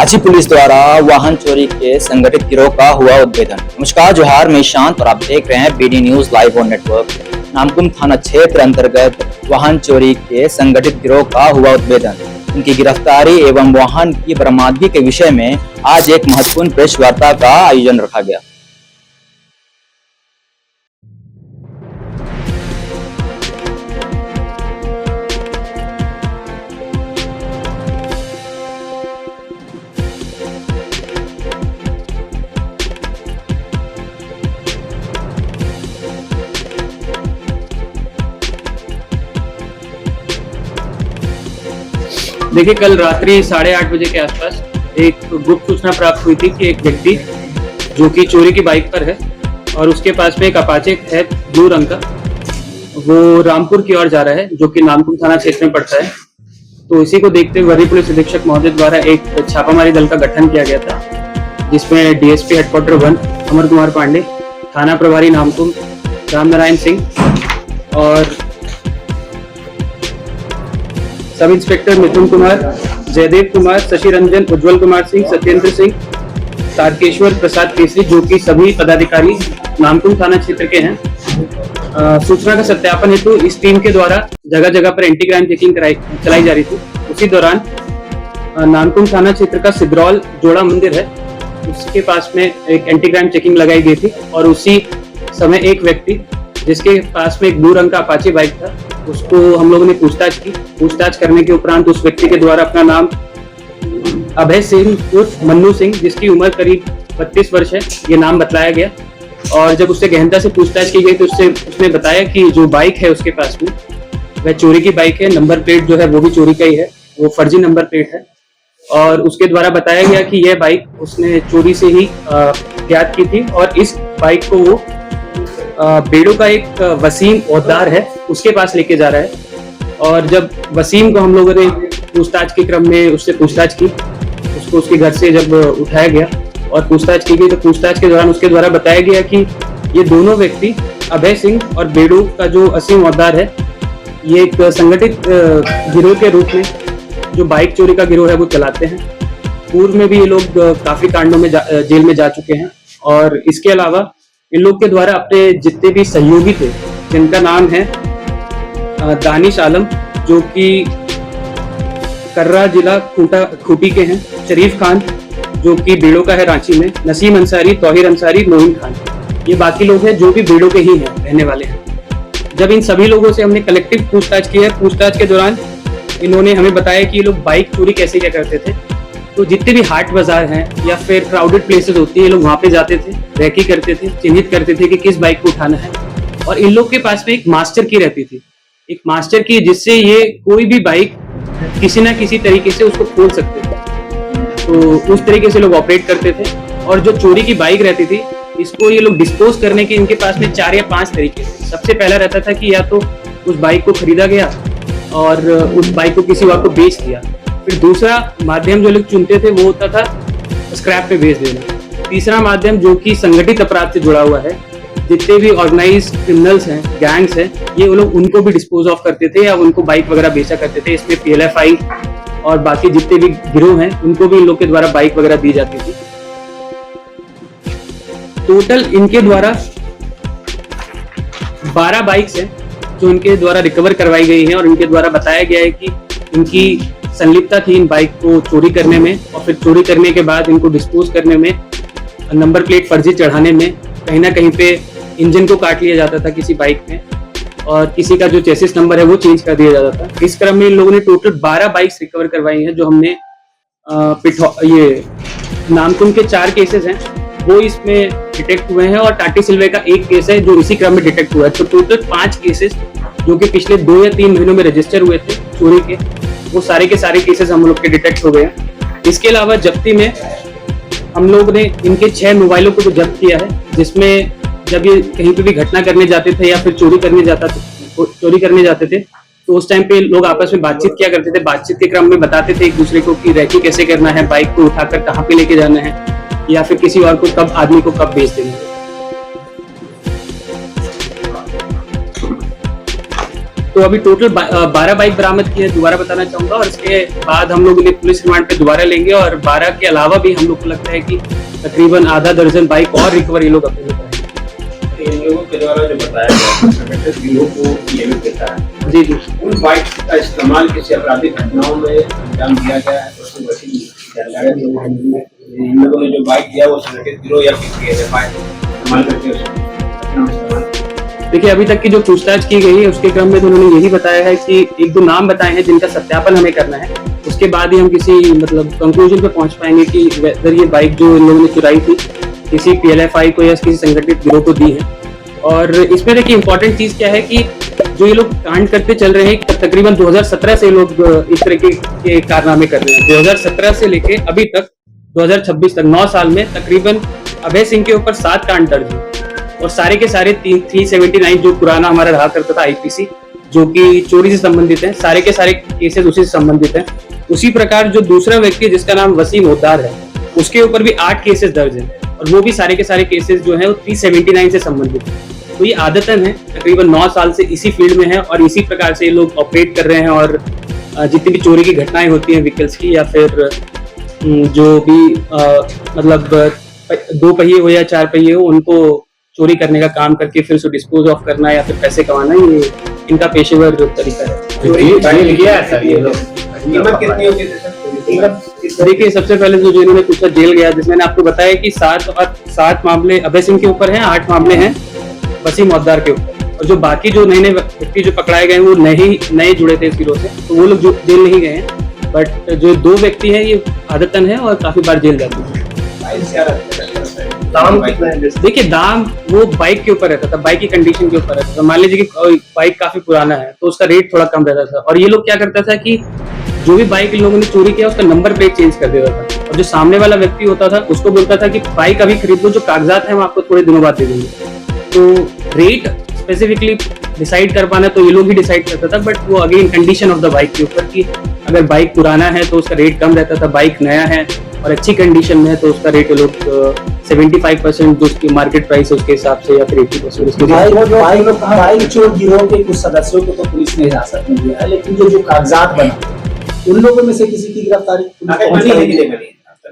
Ranchi police द्वारा वाहन चोरी के संगठित गिरोह का हुआ उद्भेदन। नमस्कार, जोहार, मैं शांत और आप देख रहे हैं BD news live on network. Namkum थाना क्षेत्र अंतर्गत वाहन चोरी के संगठित गिरोह का हुआ उद्भेदन, उनकी गिरफ्तारी एवं वाहन की बरामदगी के विषय में आज एक महत्वपूर्ण प्रेस वार्ता का आयोजन रखा गया। देखिए, कल रात्रि 8:30 बजे के आसपास एक गुप्त सूचना प्राप्त हुई थी कि एक व्यक्ति जो कि चोरी की बाइक पर है और उसके पास में एक अपाचे है ब्लू रंग का, वो रामपुर की ओर जा रहा है, जो कि नामकुम थाना क्षेत्र में पड़ता है। तो इसी को देखते हुए वरीय पुलिस अधीक्षक महोदय द्वारा एक छापामारी दल का गठन किया गया था, जिसमें डीएसपी हेडक्वार्टर 1 अमर कुमार पांडे, थाना प्रभारी नामकुम रामनारायण सिंह और सब इंस्पेक्टर मिथुन कुमार, जयदेव कुमार, शशि रंजन, उज्जवल कुमार सिंह, सत्येंद्र सिंह, तारकेश्वर प्रसाद केसरी, जो कि सभी पदाधिकारी नामकुम थाना क्षेत्र के हैं। सूचना का सत्यापन हेतु इस टीम के द्वारा जगह जगह पर एंटी क्राइम चेकिंग चलाई जा रही थी। उसी दौरान नामकुम थाना क्षेत्र का सिद्रौल जोड़ा मंदिर है, उसके पास में एक एंटी क्राइम चेकिंग लगाई गई थी और उसी समय एक व्यक्ति जिसके पास में एक ब्लू रंग का अपाचे बाइक था, उसको हम लोगों ने पूछताछ की। पूछताछ करने के उपरांत उस व्यक्ति के द्वारा अपना नाम अभय सिंह उर्फ मन्नू सिंह, जिसकी उम्र करीब 32 वर्ष है, ये नाम बतलाया गया। और जब उससे गहनता से पूछताछ की गई तो उसने बताया कि जो बाइक है उसके पास में वह चोरी की बाइक है, नंबर प्लेट जो है वो भी चोरी का ही है, वो फर्जी नंबर प्लेट है। और उसके द्वारा बताया गया कि यह बाइक उसने चोरी से ही ज्ञात की थी और इस बाइक को वो बेड़ो का एक वसीम औदार है, उसके पास लेके जा रहा है। और जब वसीम को हम लोगों ने पूछताछ के क्रम में उससे पूछताछ की, उसको उसके घर से जब उठाया गया और पूछताछ की गई तो पूछताछ के दौरान उसके द्वारा बताया गया कि ये दोनों व्यक्ति अभय सिंह और बेड़ो का जो वसीम औदार है, ये एक संगठित गिरोह के रूप में जो बाइक चोरी का गिरोह है वो चलाते हैं। पूर्व में भी ये लोग काफी कांडों में जेल में जा चुके हैं। और इसके अलावा इन लोग के द्वारा अपने जितने भी सहयोगी थे, जिनका नाम है दानिश आलम, जो कि कर्रा जिला खूटी के हैं, शरीफ खान जो कि बेड़ो का है रांची में, नसीम अंसारी, तौहिर अंसारी, मोइन खान, ये बाकी लोग हैं जो भी बेड़ो के ही हैं, रहने वाले हैं। जब इन सभी लोगों से हमने कलेक्टिव पूछताछ की है, पूछताछ के दौरान इन्होंने हमें बताया कि ये लोग बाइक चोरी कैसे क्या करते थे। तो जितने भी हाट बाजार हैं या फिर क्राउडेड प्लेसेस होती है, ये लोग वहां पे जाते थे, रैकी करते थे, चिन्हित करते थे कि किस बाइक को उठाना है। और इन लोग के पास में एक मास्टर की रहती थी, एक मास्टर की, जिससे ये कोई भी बाइक किसी ना किसी तरीके से उसको खोल सकते थे। तो उस तरीके से लोग ऑपरेट करते थे। और जो चोरी की बाइक रहती थी, इसको ये लोग डिस्पोज करने के इनके पास में 4 या 5 तरीके थे। सबसे पहला रहता था कि या तो उस बाइक को खरीदा गया और उस बाइक को किसी और को बेच दिया। फिर दूसरा माध्यम जो लोग चुनते थे वो होता था स्क्रैप पे बेच देना। तीसरा माध्यम जो कि संगठित अपराध से जुड़ा हुआ है, जितने भी ऑर्गेनाइज क्रिमिनल्स हैं, गैंग्स हैं, ये वो लोग उनको भी डिस्पोज ऑफ करते थे या उनको बाइक वगैरह बेचा करते थे। इसमें PLFI और बाकी जितने भी गिरोह हैं उनको भी इन लोग के द्वारा बाइक वगैरह दी जाती थी। टोटल इनके द्वारा 12 बाइक्स हैं जो इनके द्वारा रिकवर करवाई गई हैं और इनके द्वारा बताया गया है कि इनकी संलिप्तता थी इन बाइक को चोरी करने में और फिर चोरी करने के बाद इनको डिस्पोज करने में, नंबर प्लेट फर्जी चढ़ाने में, कहीं ना कहीं पे इंजन को काट लिया जाता था किसी बाइक में और किसी का जो चेसिस नंबर है वो चेंज कर दिया जाता था। इस क्रम में इन लोगों ने टोटल 12 बाइक्स रिकवर करवाई हैं, जो हमने ये नामकुम के 4 केसेस हैं वो इसमें डिटेक्ट हुए हैं और टाटी सिल्वे का एक केस है जो इसी क्रम में डिटेक्ट हुआ है। तो टोटल 5 केसेस जो कि पिछले 2 या 3 महीनों में रजिस्टर हुए थे चोरी के, वो सारे के सारे केसेस हम लोग के डिटेक्ट हो गए हैं। इसके अलावा जब्ती में हम लोग ने इनके 6 मोबाइलों को जब्त किया है, जिसमें जब ये कहीं पे भी घटना करने जाते थे या फिर चोरी करने जाते थे तो उस टाइम पे लोग आपस में बातचीत किया करते थे। बातचीत के क्रम में बताते थे एक दूसरे को कि रैकी कैसे करना है, बाइक को उठाकर कहाँ पे लेके जाना है या फिर किसी और को कब, आदमी को कब बेच देना है। तो अभी टोटल 12 बाइक बरामद की है, दोबारा बताना चाहूंगा, और इसके बाद हम लोग इन्हें पुलिस रिमांड पे दोबारा लेंगे और 12 के अलावा भी हम लोग को लगता है कि तकरीबन आधा दर्जन बाइक और रिकवर ये लोग अपने लिए करेंगे। इन लोगों के द्वारा जो बताया गया संगठित गिरोह को नियमित देता है, जी जी, उन बाइक का इस्तेमाल किसी आपराधिक घटनाओं में अंजाम दिया गया है, उसकी वैसी जानकारी इन लोगों ने जो बाइक दिया वो संगठित गिरोह या किसी इस्तेमाल करके उसको देखिए अभी तक की जो पूछताछ की गई है उसके क्रम में तो उन्होंने यही बताया है कि एक दो नाम बताए हैं जिनका सत्यापन हमें करना है, उसके बाद ही हम किसी मतलब कंक्लूजन पे पहुंच पाएंगे कि वेदर ये बाइक जो इन लोगों ने चुराई थी किसी PLFI को या किसी संगठित गिरोह को दी है। और इसमें देखिए इंपॉर्टेंट चीज क्या है कि जो ये लोग कांड करते चल रहे हैं, तकरीबन 2017 से लोग इस तरह के कारनामे कर रहे हैं। 2017 से लेके अभी तक 2026 तक 9 साल में तकरीबन अभय सिंह के ऊपर 7 कांड दर्ज हुए और सारे के सारे 379 जो पुराना हमारा रहा करता था IPC जो कि चोरी से संबंधित है, सारे के सारे केसेस उसी से संबंधित हैं। उसी प्रकार जो दूसरा व्यक्ति जिसका नाम वसीम ओदार है उसके ऊपर भी 8 केसेस दर्ज हैं और वो भी सारे के सारे केसेस जो हैं वो 379 से संबंधित है। तो ये आदतन है, तकरीबन 9 साल से इसी फील्ड में है और इसी प्रकार से ये लोग ऑपरेट कर रहे हैं और जितनी भी चोरी की घटनाएं होती हैं व्हीकल्स की या फिर जो भी मतलब 2 पहिए हो या 4 पहिए हो उनको चोरी करने का काम करके फिर उसे डिस्पोज ऑफ करना या फिर पैसे कमाना, ये इनका पेशेवर तरीका है। देखिए सबसे पहले जो इन्होंने पूछा जेल गया, जिसमें मैंने आपको बताया कि 7 मामले अभय सिंह के ऊपर हैं, 8 मामले हैं वसीम ओदार के ऊपर, और जो बाकी जो नए व्यक्ति जो पकड़ाए गए वो नए जुड़े थे इस गिरोह से, तो वो लोग जो जेल नहीं गए हैं। बट जो 2 व्यक्ति हैं ये आदतन है और काफी बार जेल जाते हैं। देखिए दाम वो बाइक के ऊपर रहता था, बाइक की कंडीशन के ऊपर रहता था। मान लीजिए कि बाइक काफी पुराना है तो उसका रेट थोड़ा कम रहता था और ये लोग क्या करता था कि जो भी बाइक इन लोगों ने चोरी किया उसका नंबर प्लेट चेंज कर देता था और जो सामने वाला व्यक्ति होता था उसको बोलता था कि बाइक अभी खरीद लो, जो कागजात हैं हम आपको थोड़े दिनों बाद दे देंगे। तो रेट स्पेसिफिकली डिसाइड कर पाना तो ये लोग ही डिसाइड करता था, बट वो again condition of the bike के ऊपर कि अगर बाइक पुराना है तो उसका रेट कम रहता था, बाइक नया है और अच्छी कंडीशन में है तो उसका रेट लोग 75% जो उसकी मार्केट प्राइस है उसके हिसाब से या फिर 80% उसके बाइक चोर गिरोह के कुछ सदस्यों को तो पुलिस ने हिरासत में लिया है, लेकिन जो कागजात बना उन लोगों में से किसी की गिरफ्तारी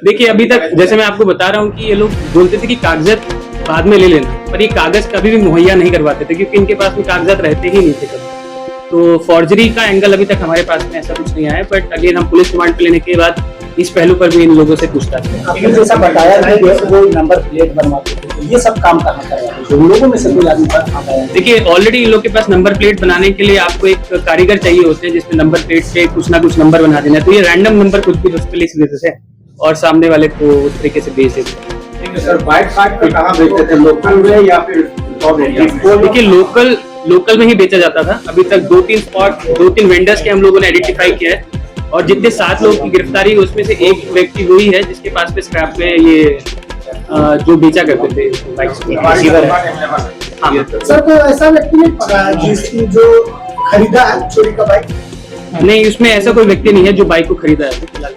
देखिए अभी तक जैसे मैं आपको बता रहा हूँ कि ये लोग बोलते थे कि कागजात बाद में ले लेना, पर ये कागज कभी भी मुहैया नहीं करवाते थे क्योंकि इनके पास में कागजात रहते ही नहीं थे कभी। तो फॉर्जरी का एंगल अभी तक हमारे पास में ऐसा कुछ नहीं आया, बट अगेन हम पुलिस रिमांड पे लेने के बाद इस पहलू पर भी इन लोगों से पूछताछ करें। आपने जैसा बताया कि वो नंबर प्लेट बनवाते थे, तो ये सब काम कहाँ कर रहे हैं? उन लोगों में से कोई आदमी आता है? देखिए ऑलरेडी इन लोग के पास नंबर प्लेट बनाने के लिए आपको एक कारीगर चाहिए होते हैं जिसमें नंबर प्लेट से कुछ ना कुछ नंबर बना देना, तो ये रैंडम नंबर कुछ भी उस पर लिख देते थे और सामने वाले को उस तरीके से भेज देते थे। सर बाइक कहाँ बेचते थे, लोकल में या फिर? देखिए लोकल में ही बेचा जाता था। अभी तक 2-3 वेंडर्स के हम लोगों ने आइडेंटिफाई किया है और जितने 7 लोगों की गिरफ्तारी है उसमें से एक व्यक्ति वही है जिसके पास में स्क्रैप में ये जो बेचा करते थे बाइक्स हाँ सर, तो ऐसा व्यक्ति नहीं पकड़ा जिसकी जो खरीदा है चोरी का बाइक? नहीं, उसमें ऐसा कोई व्यक्ति नहीं है जो बाइक को खरीदा है फिलहाल।